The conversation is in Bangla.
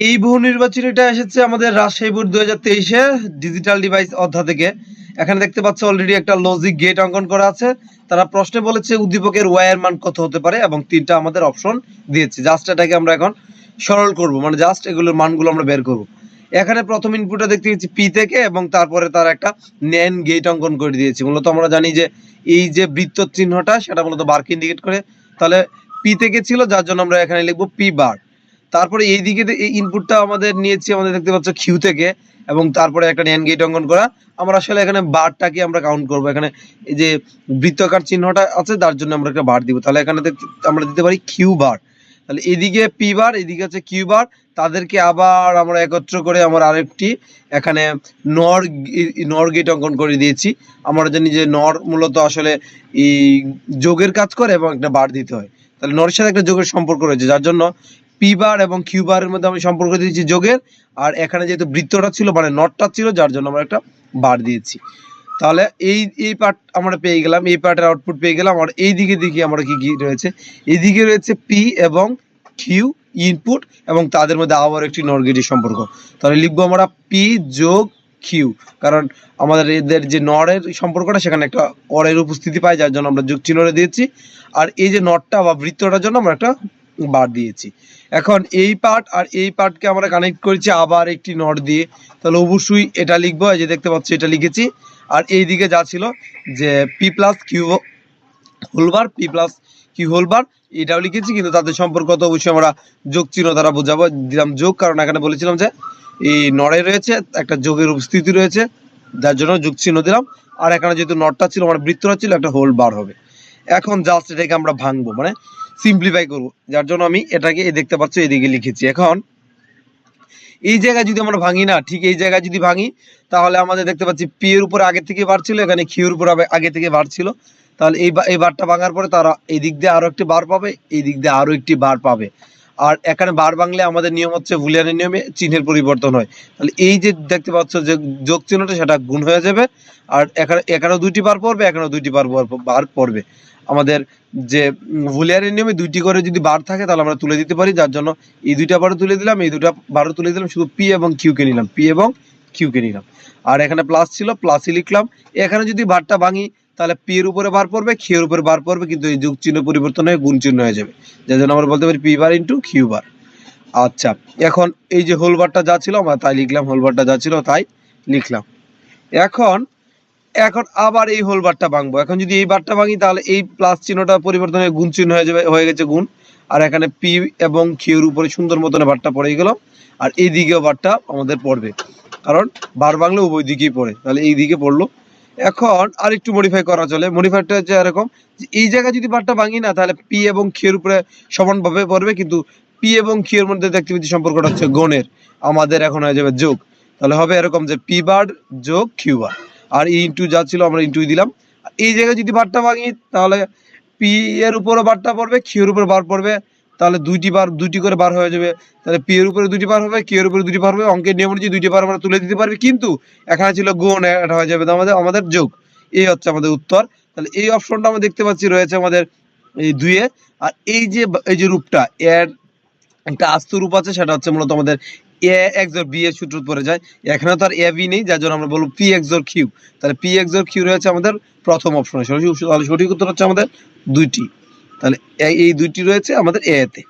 এই বহু নির্বাচনীটা এসেছে আমাদের রাজশাহী বোর্ড 2023-এ ডিজিটাল ডিভাইস অধ্যায় থেকে। এখানে দেখতে পাচ্ছ অলরেডি একটা লজিক গেট অঙ্কন করা আছে। তারা প্রশ্নে বলেছে উদ্দীপকের ওয়াই এর মান কত হতে পারে এবং তিনটা আমাদের অপশন দিয়েছে। জাস্ট এটাকে আমরা এখন সরল করব, মানে জাস্ট এগুলোর মানগুলো আমরা বের করব। এখানে প্রথম ইনপুটটা দেখতে পাচ্ছি পি থেকে এবং তারপরে তার একটা ন্যান গেট অঙ্কন করে দিয়েছে। মূলত আমরা জানি যে এই যে বৃত্ত চিহ্নটা সেটা মূলত বারকে ইন্ডিকেট করে, তাহলে পি থেকে ছিল যার জন্য আমরা এখানে লিখবো পি বার। তারপরে এই দিকে এই ইনপুটটা আমাদের নিয়েছি, আমাদের দেখতে পাচ্ছ কিউ থেকে, এবং তারপরে একটা ন্যান গেট অঙ্কন করা। আমরা আসলে এখানে বারটাকে আমরা কাউন্ট করব। এখানে এই যে বৃত্তাকার চিহ্নটা আছে তার জন্য আমরা একটা বার দিব। তাহলে এখানে আমরা দিতে পারি কিউ বার। তাহলে এদিকে পি বার, এদিকে আছে কিউ বার। তাদেরকে আবার আমরা একত্র করে আমরা আরেকটি এখানে নর গেট অঙ্কন করে দিয়েছি। আমরা জানি যে নর মূলত আসলে এই যোগের কাজ করে এবং একটা বার দিতে হয়। তাহলে নরের সাথে একটা যোগের সম্পর্ক রয়েছে, যার জন্য পি বার এবং কিউ বারের মধ্যে আমি সম্পর্ক দিয়েছি যোগের। আর এখানে যেহেতু বৃত্তটা ছিল মানে নটটা ছিল, যার জন্য আমরা একটা বার দিয়েছি। তাহলে এই পার্ট আমরা পেয়ে গেলাম, এই পার্টের আউটপুট পেয়ে গেলাম। আর এই দিকে দিকে আমরা কি রয়েছে, এইদিকে রয়েছে পি এবং কিউ ইনপুট এবং তাদের মধ্যে আবার একটি নর গেটের সম্পর্ক। তাহলে লিখবো আমরা পি যোগ কিউ, কারণ আমাদের এদের যে নরের সম্পর্কটা সেখানে একটা অরের উপস্থিতি পাই, যার জন্য আমরা যোগ চিহ্নটা দিয়েছি। আর এই যে নটটা বা বৃত্তটার জন্য আমরা একটা বার দিয়েছি। এখন এই পার্ট আর এই পার্টকে আমরা কানেক্ট করেছি আবার একটি নট দিয়ে। তাহলে অবশ্যই এটা লিখবো, এই যে দেখতে পাচ্ছি এটা লিখেছি। আর এই দিকে যা ছিল যে P plus Q whole bar, P plus Q whole bar, এটাও লিখেছি, কিন্তু তাদের সম্পর্ক তো অবশ্যই আমরা যোগ চিহ্ন দ্বারা বোঝাবো। দিলাম যোগ, কারণ এখানে বলেছিলাম যে এই নড়ে রয়েছে একটা যোগের উপস্থিতি রয়েছে, যার জন্য যোগ চিহ্ন দিলাম। আর এখানে যেহেতু নটটা ছিল আমার বৃত্তটা ছিল, একটা হোল বার হবে। এখন জাস্ট এটাকে আমরা ভাঙবো, মানে সিম্পলিফাই করবো, যার জন্য আমি এটাকে দেখতে পাচ্ছ এদিকে লিখেছি। এখন এই জায়গায় যদি আমরা ভাঙি না, ঠিক এই জায়গায় যদি ভাঙি, তাহলে আমাদের দেখতে পাচ্ছি পি এর উপরে আগে থেকে বার ছিল, এখানে কিউ এর উপরে আগে থেকে বার ছিল। তাহলে এই বারটা ভাঙার পরে তারা এই দিক দিয়ে আরো একটি বার পাবে, এই দিক দিয়ে আরো একটি বার পাবে। আর এখানে বার ভাঙলে আমাদের নিয়ম হচ্ছে বুলিয়ানের নিয়মে চিহ্নের পরিবর্তন হয়। তাহলে এই যে দেখতে পাচ্ছ যে যোগ চিহ্নটা সেটা গুণ হয়ে যাবে। আর এখানেও দুইটি বার পড়বে, এখানেও দুইটি বার পড়বে। আমাদের যে বুলিয়ানের নিয়মে দুইটি করে যদি বার থাকে তাহলে আমরা তুলে দিতে পারি, যার জন্য এই দুইটা বারও তুলে দিলাম, এই দুটা বারও তুলে দিলাম, শুধু পি এবং কিউ কে নিলাম, পি এবং কিউ কে নিলাম। আর এখানে প্লাস ছিল, প্লাসই লিখলাম। এখানে যদি বারটা ভাঙি তাহলে পি এর উপরে বার পড়বে, কিউ এর উপরে বার পড়বে, কিন্তু এই যোগ চিহ্ন পরিবর্তন হয়ে গুণ চিহ্ন হয়ে যাবে, যার জন্য আমরা বলতে পারি P bar into Q bar. আচ্ছা, এখন এই যে হোল বারটা যা ছিল আমরা তাই লিখলাম, হোল বারটা যা ছিল তাই লিখলাম। এখন আবার এই হোল বারটা ভাঙবো। এখন যদি এই বারটা ভাঙি তাহলে এই প্লাস চিহ্নটা পরিবর্তন হয়ে গুণ চিহ্ন হয়ে যাবে, হয়ে গেছে গুণ। আর এখানে পি এবং কিউর উপরে সুন্দর মতন বারটা পড়ে গেল। আর এই দিকেও বারটা আমাদের পড়বে, কারণ বার ভাঙলে উভয় দিকেই পড়ে, তাহলে এই দিকে পড়লো। এখন আর একটু মডিফাই করা চলে। মডিফাইটা হচ্ছে এরকম, এই জায়গায় যদি বারটা ভাঙি না তাহলে পি এবং কিউর উপরে সমানভাবে পড়বে, কিন্তু পি এবং কিউ এর মধ্যে দেখতে পাচ্ছি সম্পর্কটা হচ্ছে গুণের, আমাদের এখন হয়ে যাবে যোগ। তাহলে হবে এরকম যে পি বার যোগ কিউ বার। আর ইন্টু যা ছিল আমরা ইন্টুই দিলাম। এই জায়গায় যদি বারটা ভাঙি তাহলে পি এর উপরও বারটা পড়বে, কিউ এর উপর বার পড়বে, তাহলে দুইটি করে বার হয়ে যাবে। তাহলে পি এর উপরে দুটি বার হবে, কিউ এর উপরে দুটি বার হবে। অঙ্কের নিয়ম অনুযায়ী দুইটি বার আমরা তুলে দিতে পারবি, কিন্তু এখানে ছিল গুণ, এটা হয়ে যাবে আমাদের যোগ। এই হচ্ছে আমাদের উত্তর। তাহলে এই অপশনটা আমরা দেখতে পাচ্ছি রয়েছে আমাদের এই দুইয়ে। আর এই যে রূপটা এর একটা আস্ত রূপ আছে, সেটা হচ্ছে মূলত আমাদের এ এক্স অর বি এর সূত্র পড়ে যায়। এখানে তো আর এ বি নেই, যার জন্য আমরা বলবো পি এক্স অর কিউ। তাহলে পি এক্স অর কিউ রয়েছে আমাদের প্রথম অপশনে। তাহলে সঠিক উত্তর হচ্ছে আমাদের দুইটি। তাহলে এই দুইটি রয়েছে আমাদের এ তে।